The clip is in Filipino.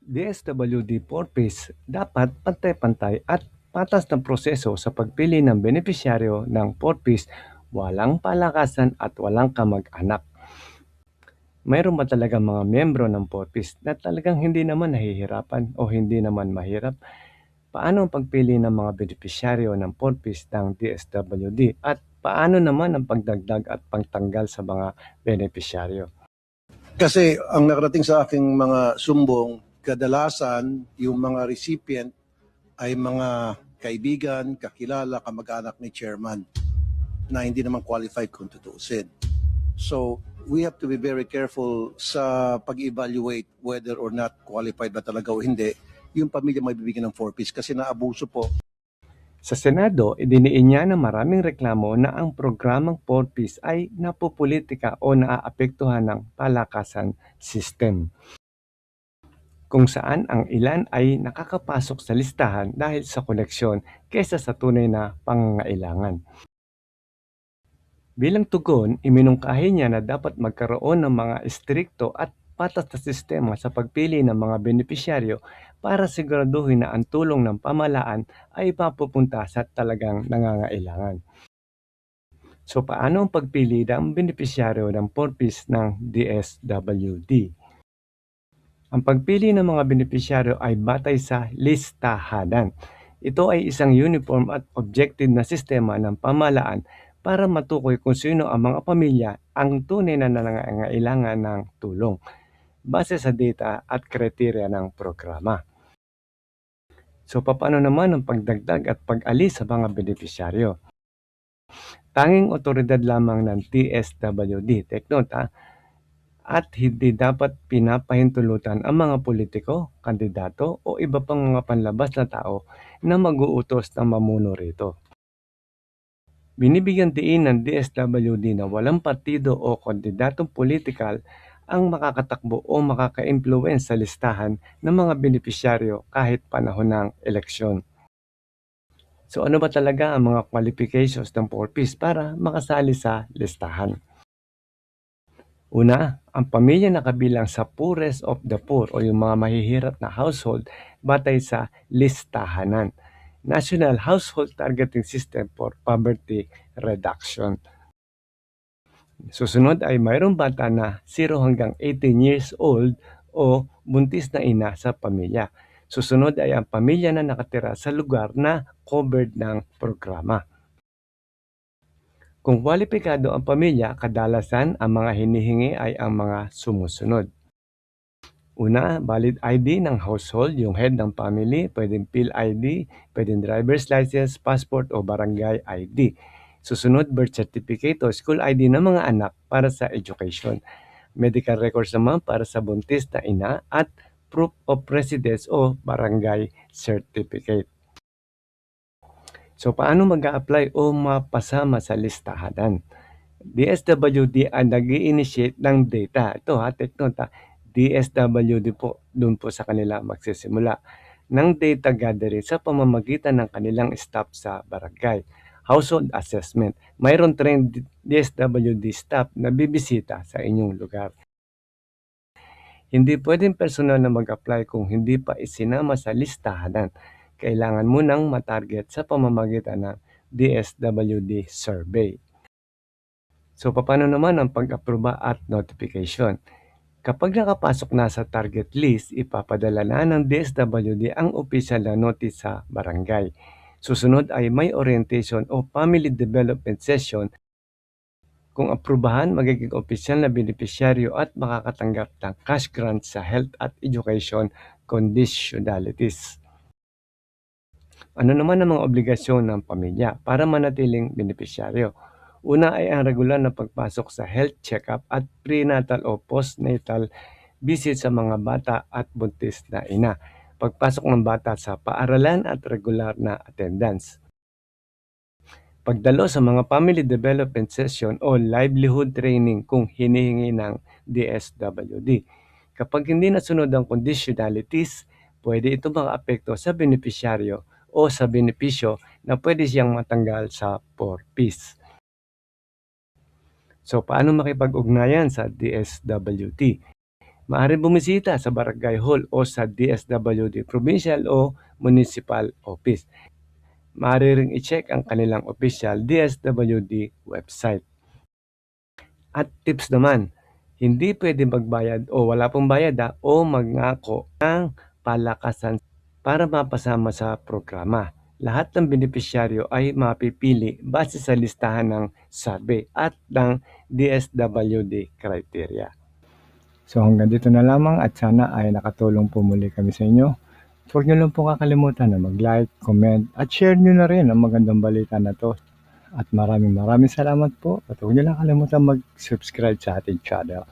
DSWD Purpose dapat pantay-pantay at patas na proseso sa pagpili ng benepisyaryo ng Purpose, walang palakasan at walang kamag-anak. Mayroon ba talagang mga miyembro ng Purpose na talagang hindi naman nahihirapan o hindi naman mahirap? Paano ang pagpili ng mga benepisyaryo ng Purpose ng DSWD at paano naman ang pagdagdag at pagtanggal sa mga benepisyaryo? Kasi ang nakarating sa aking mga sumbong, kadalasan yung mga recipient ay mga kaibigan, kakilala, kamag-anak ni chairman na hindi naman qualified kung tutuusin. So, we have to be very careful sa pag-evaluate whether or not qualified ba talaga o hindi yung pamilya may bibigyan ng 4-piece kasi naabuso po. Sa Senado, idiniin niya na maraming reklamo na ang programang 4-piece ay napopolitika o naaapektuhan ng palakasan system, kung saan ang ilan ay nakakapasok sa listahan dahil sa koneksyon kaysa sa tunay na pangangailangan. Bilang tugon, iminungkahi niya na dapat magkaroon ng mga istrikto at patas na sistema sa pagpili ng mga benepisyaryo para siguraduhin na ang tulong ng pamahalaan ay mapupunta sa talagang nangangailangan. So paano ang pagpili ng benepisyaryo ng Purpose ng DSWD? Ang pagpili ng mga benepisyaryo ay batay sa listahanan. Ito ay isang uniform at objective na sistema ng pamahalaan para matukoy kung sino ang mga pamilya ang tunay na nangangailangan ng tulong base sa data at kriteriya ng programa. So paano naman ang pagdagdag at pag-alis sa mga benepisyaryo? Tanging otoridad lamang ng DSWD, take note at hindi dapat pinapahintulutan ang mga politiko, kandidato o iba pang mga panlabas na tao na mag-uutos ng mamuno rito. Binibigyan diin ng DSWD na walang partido o kandidatong politikal ang makakatakbo o makaka-influence sa listahan ng mga benepisyaryo kahit panahon ng eleksyon. So ano ba talaga ang mga qualifications ng Purpose para makasali sa listahan? Una, ang pamilya na kabilang sa poorest of the poor o yung mga mahihirap na household batay sa listahanan, National Household Targeting System for Poverty Reduction. Susunod ay mayroong bata na 0 hanggang 18 years old o buntis na ina sa pamilya. Susunod ay ang pamilya na nakatira sa lugar na covered ng programa. Kung kwalipikado ang pamilya, kadalasan ang mga hinihingi ay ang mga sumusunod. Una, valid ID ng household, yung head ng family, pwedeng PhilID, pwedeng driver's license, passport o barangay ID. Susunod, birth certificate o school ID ng mga anak para sa education. Medical records naman para sa buntis na ina at proof of residence o barangay certificate. So paano mag-a-apply o mapasama sa listahanan? DSWD ang nag-i-initiate ng data. Ito take note DSWD po, doon po sa kanila magsisimula ng data gathering sa pamamagitan ng kanilang staff sa barangay. Household assessment. Mayroon trained DSWD staff na bibisita sa inyong lugar. Hindi pwedeng personal na mag-apply kung hindi pa isinama sa listahanan. Kailangan mo nang matarget sa pamamagitan ng DSWD survey. So paano naman ang pag-aproba at notification? Kapag nakapasok na sa target list, ipapadala na ng DSWD ang opisyal na notice sa barangay. Susunod ay may orientation o family development session. Kung aprubahan, magiging opisyal na benepisyaryo at makakatanggap ng cash grant sa health at education conditionalities. Ano naman ang mga obligasyon ng pamilya para manatiling benepisyaryo? Una ay ang regular na pagpasok sa health check-up at prenatal o postnatal visit sa mga bata at buntis na ina. Pagpasok ng bata sa paaralan at regular na attendance. Pagdalo sa mga family development session o livelihood training kung hinihingi ng DSWD. Kapag hindi nasunod ang conditionalities, pwede ito makaapekto sa benepisyaryo o sa benepisyo na pwede siyang matanggal sa Purpose. So paano makipag-ugnayan sa DSWD? Maaari bumisita sa Barangay Hall o sa DSWD Provincial o Municipal Office. Maaari ring i-check ang kanilang official DSWD website. At tips naman, hindi pwede magbayad o wala pong bayad o magngako ng palakasan para mapasama sa programa. Lahat ng benepisyaryo ay mapipili base sa listahan ng survey at ng DSWD criteria. So hanggang dito na lamang at sana ay nakatulong po muli kami sa inyo. Huwag nyo lang po kakalimutan na mag-like, comment at share nyo na rin ang magandang balita na to. At maraming salamat po at huwag nyo lang kalimutan mag-subscribe sa ating channel.